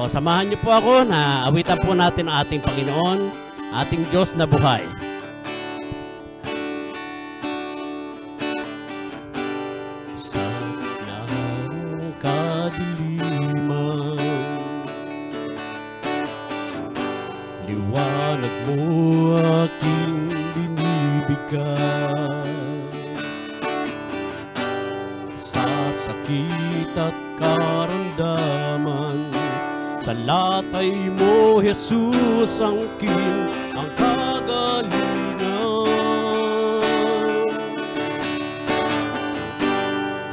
samahan niyo po ako na awitan po natin ang ating Panginoon, ating Diyos na buhay. Sa ng kadiliman, liwanag mo aking binibigay. Sa sakit at karamdaman, sa latay mo, Jesus, angkin ang kagalingan.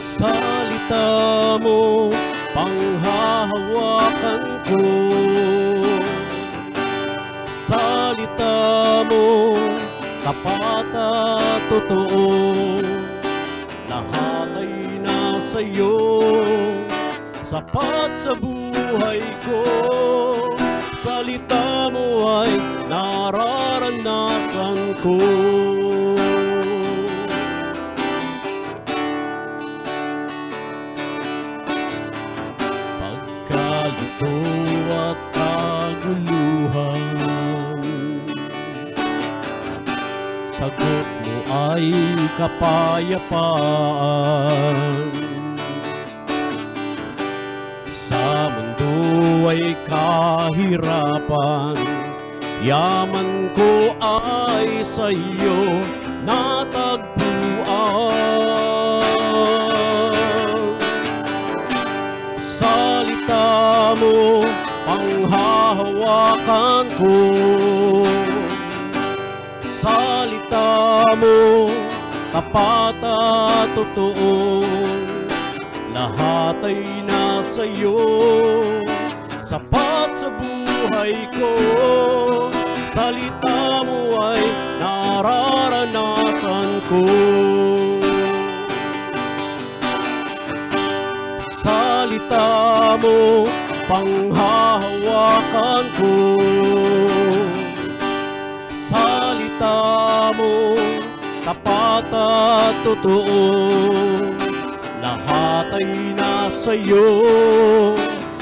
Salita mo, panghahawakan ko. Salita mo, tapat at totoo. Lahat ay nasa'yo, sapat sa buhay ko. Salita mo ay nararanasan ko. Pagkalito at kaguluhan, sagot mo ay kapayapaan. Sa mundo ay kahirapan, yaman ko ay sa iyo natagpuan. Salita mo, panghahawakan ko. Salita mo, tapat at totoo. Lahat ay nasa'yo, sapat sa buhay ko. Salita mo ay nararanasan ko. Salita mo, panghahawakan ko. Salita mo, tapat at totoo. Lahat ay nasa'yo,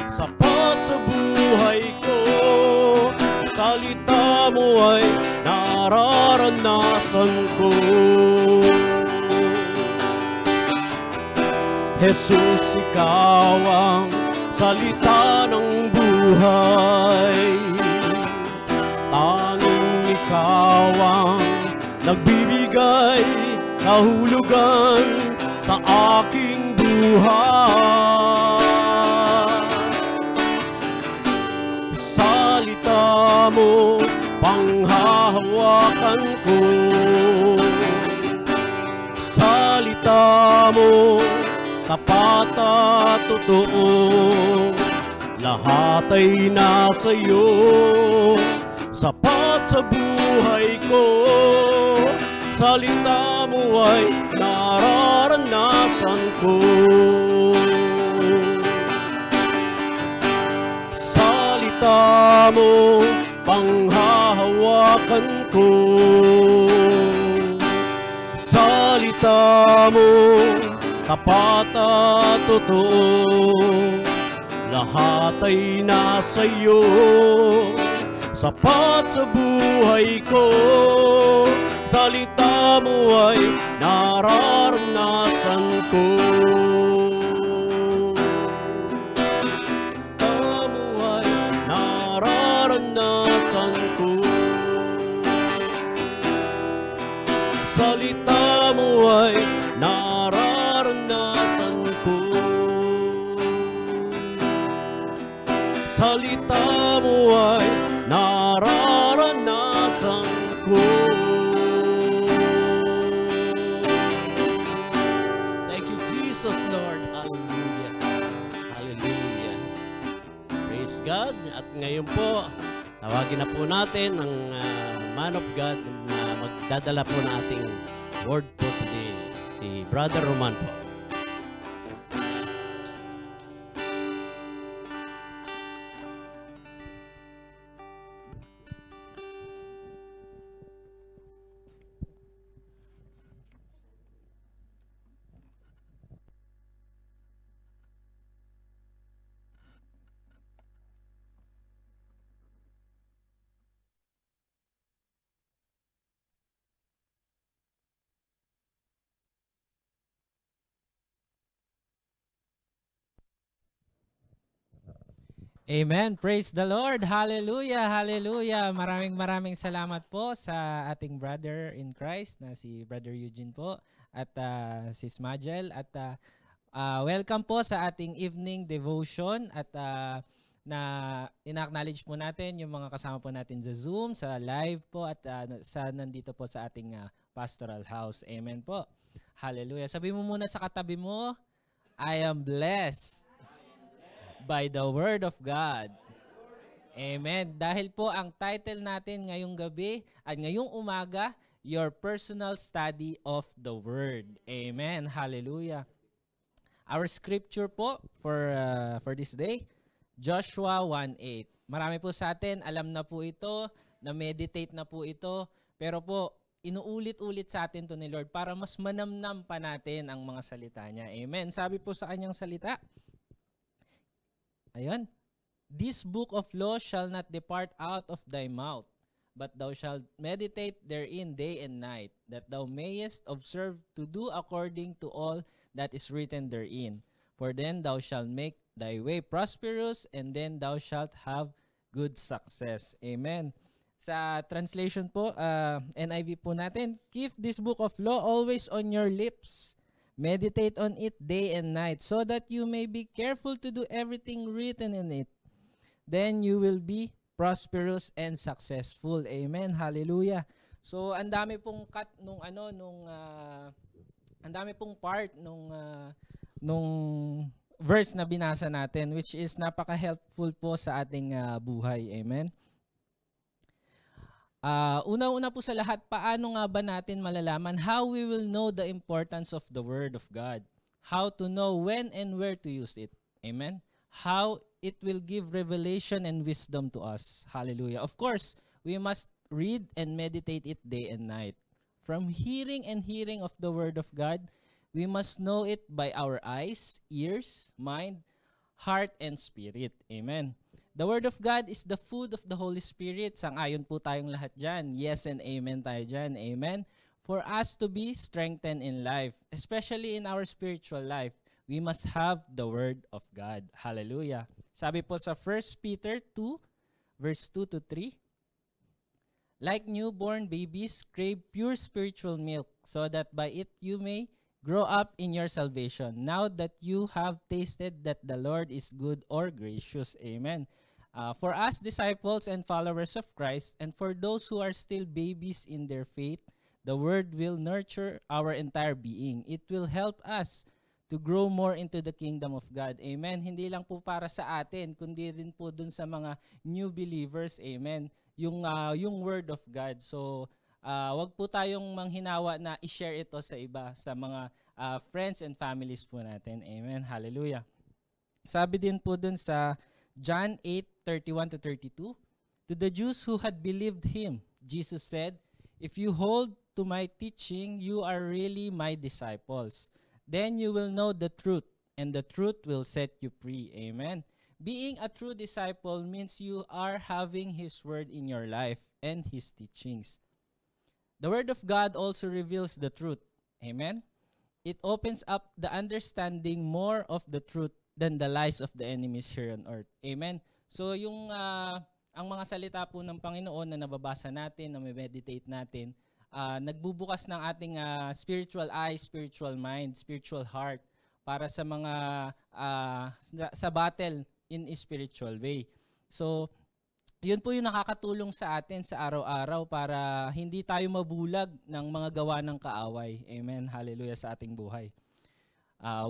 sapat sa buhay ko. Salita mo ay nararanasan ko. Jesus, ikaw ang salita ng buhay. Tanging ikaw ang nagbibigay kahulugan sa aking buhay. Salita mo, panghahawakan ko. Salita mo, tapat at totoo. Lahat ay nasa'yo, sapat sa buhay ko. Salita mo ay nararanasan ko. Salita mo, panghahawakan ko. Salita mo, tapat at totoo. Lahat ay nasa'yo, sapat sa buhay ko. Salita mo ay nararanasan ko. Salita mo ay nararanasan ko. Salita mo ay nararanasan ko. Salita mo ay nararanasan ko. Jesus, Lord. Hallelujah. Hallelujah. Praise God. At ngayon po, tawagin na po natin ang man of God na magdadala po ng ating word po today, si Brother Roman po. Amen. Praise the Lord. Hallelujah. Hallelujah. Maraming salamat po sa ating brother in Christ na si Brother Eugene po at si Smagel at welcome po sa ating evening devotion at na ina-acknowledge po natin yung mga kasama po natin sa Zoom, sa live po at sa nandito po sa ating pastoral house. Amen po. Hallelujah. Sabi mo muna sa katabi mo, I am blessed by the Word of God. Amen. Dahil po ang title natin ngayong gabi at ngayong umaga, Your Personal Study of the Word. Amen. Hallelujah. Our scripture po for this day, Joshua 1:8. Marami po sa atin, alam na po ito, na-meditate na po ito, pero po, inuulit-ulit sa atin to ni Lord para mas manamnam pa natin ang mga salita niya. Amen. Sabi po sa kanyang salita, ayun, this book of law shall not depart out of thy mouth, but thou shalt meditate therein day and night, that thou mayest observe to do according to all that is written therein. For then thou shalt make thy way prosperous, and then thou shalt have good success. Amen. Sa translation po, NIV po natin, keep this book of law always on your lips. Meditate on it day and night, so that you may be careful to do everything written in it. Then you will be prosperous and successful. Amen. Hallelujah. So, ang dami pong cut ang dami pong part nung verse na binasa natin, which is napaka-helpful po sa ating buhay. Amen. Una-una po sa lahat, paano nga ba natin malalaman how we will know the importance of the Word of God? How to know when and where to use it? Amen? How it will give revelation and wisdom to us. Hallelujah. Of course, we must read and meditate it day and night. From hearing and hearing of the Word of God, we must know it by our eyes, ears, mind, heart, and spirit. Amen. The Word of God is the food of the Holy Spirit. Sang-ayon po tayong lahat dyan. Yes and amen tayo dyan. Amen. For us to be strengthened in life, especially in our spiritual life, we must have the Word of God. Hallelujah. Sabi po sa 1 Peter 2, verse 2 to 3, like newborn babies, crave pure spiritual milk, so that by it you may grow up in your salvation, now that you have tasted that the Lord is good or gracious. Amen. For us, disciples and followers of Christ, and for those who are still babies in their faith, the Word will nurture our entire being. It will help us to grow more into the kingdom of God. Amen. Hindi lang po para sa atin, kundi rin po dun sa mga new believers. Amen. Yung Word of God. So, wag po tayong manghinawa na i-share ito sa iba, sa mga friends and families po natin. Amen. Hallelujah. Sabi din po dun sa John 8:31-32, to the Jews who had believed him, Jesus said, if you hold to my teaching, you are really my disciples. Then you will know the truth, and the truth will set you free. Amen. Being a true disciple means you are having His Word in your life and His teachings. The Word of God also reveals the truth. Amen. It opens up the understanding more of the truth than the lies of the enemies here on earth. Amen. So yung ang mga salita po ng Panginoon na nababasa natin, na meditate natin, nagbubukas ng ating spiritual eyes, spiritual mind, spiritual heart para sa mga sa battle in a spiritual way. So yun po yung nakakatulong sa atin sa araw-araw para hindi tayo mabulag ng mga gawa ng kaaway. Amen. Hallelujah sa ating buhay.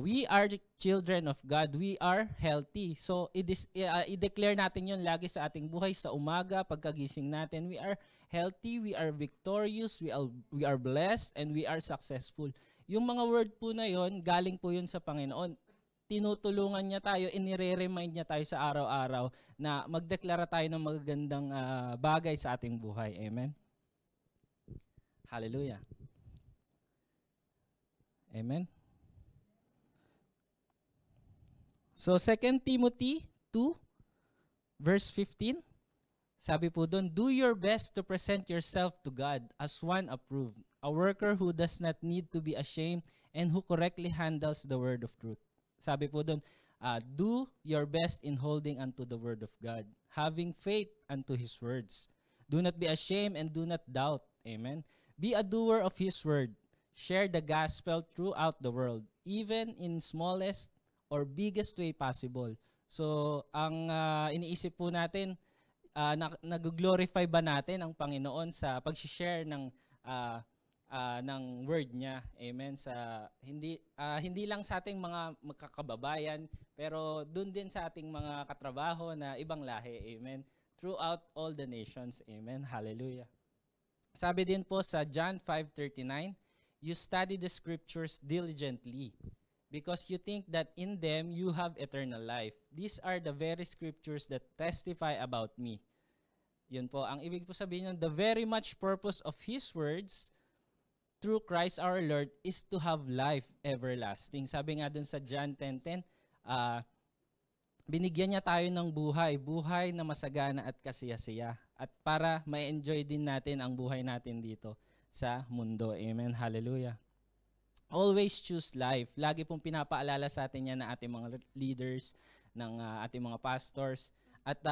We are children of God. We are healthy. So, i-declare natin yun lagi sa ating buhay, sa umaga, pagkagising natin. We are healthy, we are victorious, we are blessed, and we are successful. Yung mga word po na yun, galing po yun sa Panginoon. Tinutulungan niya tayo, inire-remind niya tayo sa araw-araw na magdeklara tayo ng magagandang bagay sa ating buhay. Amen? Hallelujah. Amen? So 2 Timothy 2 verse 15, sabi po doon, do your best to present yourself to God as one approved, a worker who does not need to be ashamed and who correctly handles the word of truth. Sabi po doon, Do your best in holding unto the word of God, having faith unto his words. Do not be ashamed and do not doubt. Amen. Be a doer of his word. Share the gospel throughout the world, even in smallest or biggest way possible. So, ang iniisip po natin, nag-glorify ba natin ang Panginoon sa pag-share ng word niya. Amen. Sa hindi lang sa ating mga magkakababayan, pero doon din sa ating mga katrabaho na ibang lahi. Amen. Throughout all the nations. Amen. Hallelujah. Sabi din po sa John 5:39, you study the scriptures diligently because you think that in them you have eternal life. These are the very scriptures that testify about me. Yun po. Ang ibig po sabihin nun, the very much purpose of his words through Christ our Lord is to have life everlasting. Sabi nga dun sa John 10:10, binigyan niya tayo ng buhay na masagana at kasiyasiya. At para ma-enjoy din natin ang buhay natin dito sa mundo. Amen. Hallelujah. Always choose life. Lagi pong pinapaalala sa atin yan na ating mga leaders, ng ating mga pastors. At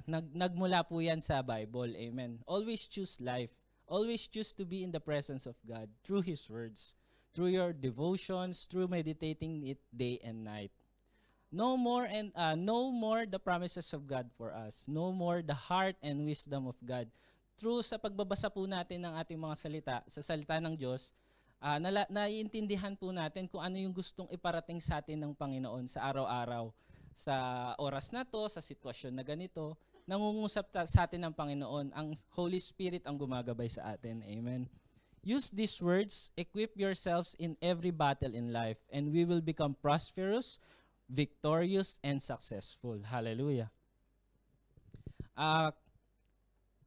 nagmula po yan sa Bible. Amen. Always choose life. Always choose to be in the presence of God through his words, through your devotions, through meditating it day and night. No more the promises of God for us. No more the heart and wisdom of God. Through sa pagbabasa po natin ng ating mga salita, sa salita ng Diyos, naiintindihan po natin kung ano yung gustong iparating sa atin ng Panginoon sa araw-araw. Sa oras na to, sa sitwasyon na ganito, nangungusap sa atin ng Panginoon. Ang Holy Spirit ang gumagabay sa atin. Amen. Use these words, equip yourselves in every battle in life, and we will become prosperous, victorious, and successful. Hallelujah.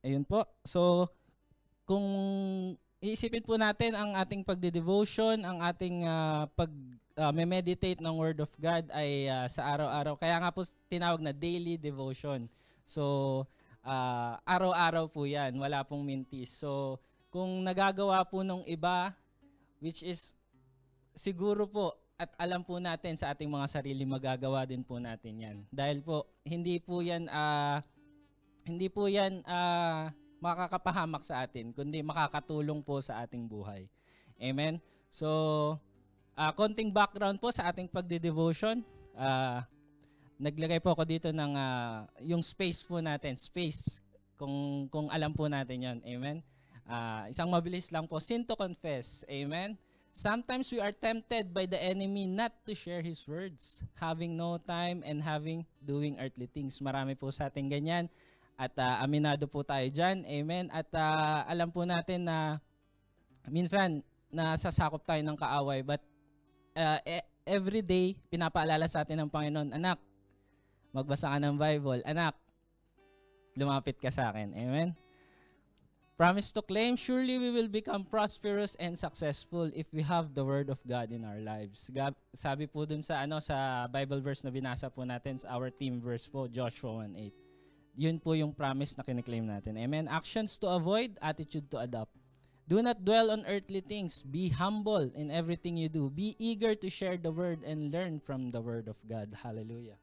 Ayun po. So, kung iisipin po natin ang ating pagde-devotion, ang ating meditate ng Word of God ay sa araw-araw. Kaya nga po tinawag na daily devotion. So, araw-araw po yan. Wala pong mintis. So, kung nagagawa po nung iba, which is siguro po, at alam po natin sa ating mga sarili, magagawa din po natin yan. Dahil po, hindi po yan makakapahamak sa atin, kundi makakatulong po sa ating buhay. Amen? So, konting background po sa ating pagde-devotion. Naglagay po ako dito ng yung space po natin. Space, kung alam po natin yon. Amen? Isang mabilis lang po. Sin to confess. Amen? Sometimes we are tempted by the enemy not to share his words, having no time and doing earthly things. Marami po sa ating ganyan at aminado po tayo dyan. Amen. At alam po natin na minsan nasasakop tayo ng kaaway, but every day pinapaalala sa atin ng Panginoon, anak, magbasa ka ng Bible. Anak, lumapit ka sa akin. Amen. Promise to claim, surely we will become prosperous and successful if we have the Word of God in our lives. Sabi po dun sa Bible verse na binasa po natin sa our theme verse po, Joshua 1:8. Yun po yung promise na kiniklaim natin. Amen. Actions to avoid, attitude to adopt. Do not dwell on earthly things. Be humble in everything you do. Be eager to share the Word and learn from the Word of God. Hallelujah.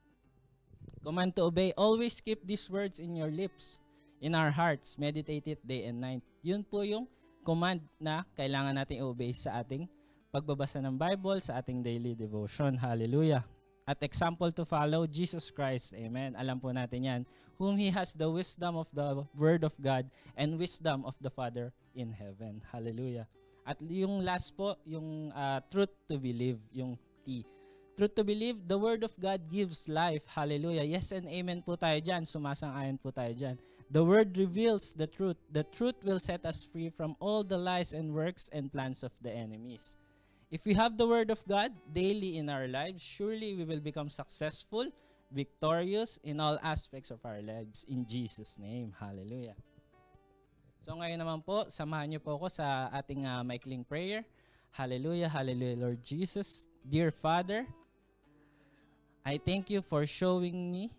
Command to obey. Always keep these words in your lips, in our hearts. Meditate it day and night. Yun po yung command na kailangan natin i-obey sa ating pagbabasa ng Bible, sa ating daily devotion. Hallelujah. At example to follow, Jesus Christ. Amen. Alam po natin yan. Whom He has the wisdom of the Word of God and wisdom of the Father in heaven. Hallelujah. At yung last po, yung truth to believe, yung T. Truth to believe, the Word of God gives life. Hallelujah. Yes and amen po tayo dyan. Sumasang-ayon po tayo dyan. The Word reveals the truth. The truth will set us free from all the lies and works and plans of the enemies. If we have the Word of God daily in our lives, surely we will become successful, victorious in all aspects of our lives. In Jesus' name. Hallelujah. So ngayon naman po, samahan niyo po ako sa ating maikling prayer. Hallelujah, hallelujah, Lord Jesus. Dear Father, I thank you for showing me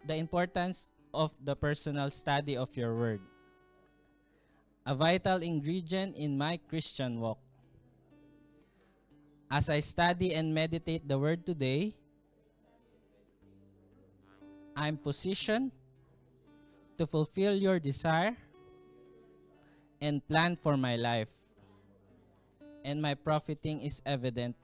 the importance of the personal study of your Word, a vital ingredient in my Christian walk. As I study and meditate the word today, I'm positioned to fulfill your desire and plan for my life. And my profiting is evident.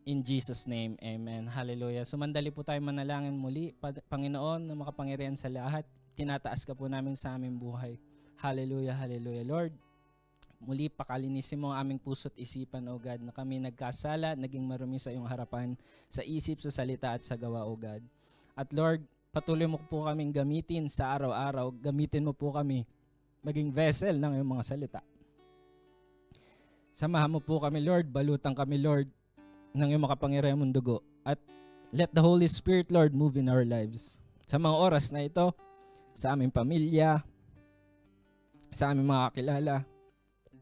In Jesus' name, amen. Hallelujah. Sumandali po tayo manalangin muli. Panginoon, na makapangyarihan sa lahat, tinataas ka po namin sa aming buhay. Hallelujah, hallelujah. Lord, muli pakalinisin mo ang aming puso't isipan, O God, na kami nagkasala, naging marumi sa iyong harapan, sa isip, sa salita at sa gawa, O God. At Lord, patuloy mo po kaming gamitin sa araw-araw. Gamitin mo po kami maging vessel ng iyong mga salita. Samahan mo po kami, Lord. Balutan kami, Lord, ng iyong makapangyarihan mong dugo. At let the Holy Spirit, Lord, move in our lives. Sa mga oras na ito, sa aming pamilya, sa aming mga kakilala,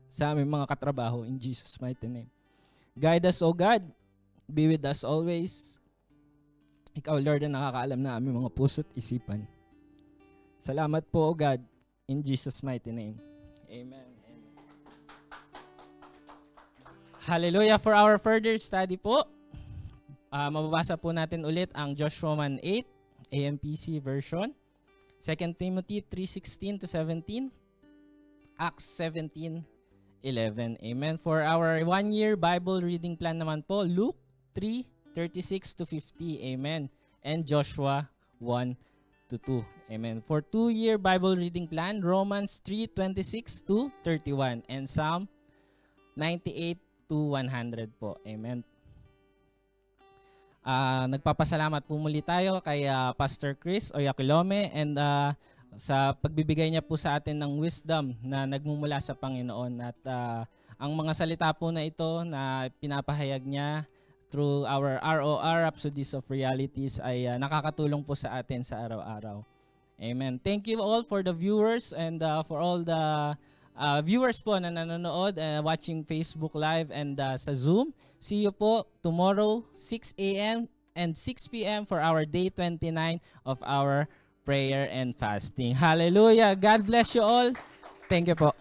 sa aming mga katrabaho, in Jesus' mighty name. Guide us, O God. Be with us always. Ikaw, Lord, ang nakakaalam na aming mga puso't isipan. Salamat po, O God, in Jesus' mighty name. Amen. Hallelujah. For our further study po, mababasa po natin ulit ang Joshua 1:8, AMPC version, 2 Timothy 3:16-17, Acts 17:11. Amen. For our 1-year Bible reading plan naman po, Luke 3:36-50. Amen. And Joshua 1-2. Amen. For 2-year Bible reading plan, Romans 3:26-31 and Psalm 98-100 po. Amen. Nagpapasalamat po muli tayo kay Pastor Chris Oyakhilome and sa pagbibigay niya po sa atin ng wisdom na nagmumula sa Panginoon. At ang mga salita po na ito na pinapahayag niya through our ROR, Rhapsodies of Realities, ay nakakatulong po sa atin sa araw-araw. Amen. Thank you all for the viewers and for all the viewers po na nanonood, watching Facebook Live and sa Zoom. See you po tomorrow, 6 a.m. and 6 p.m. for our day 29 of our prayer and fasting. Hallelujah. God bless you all. Thank you po.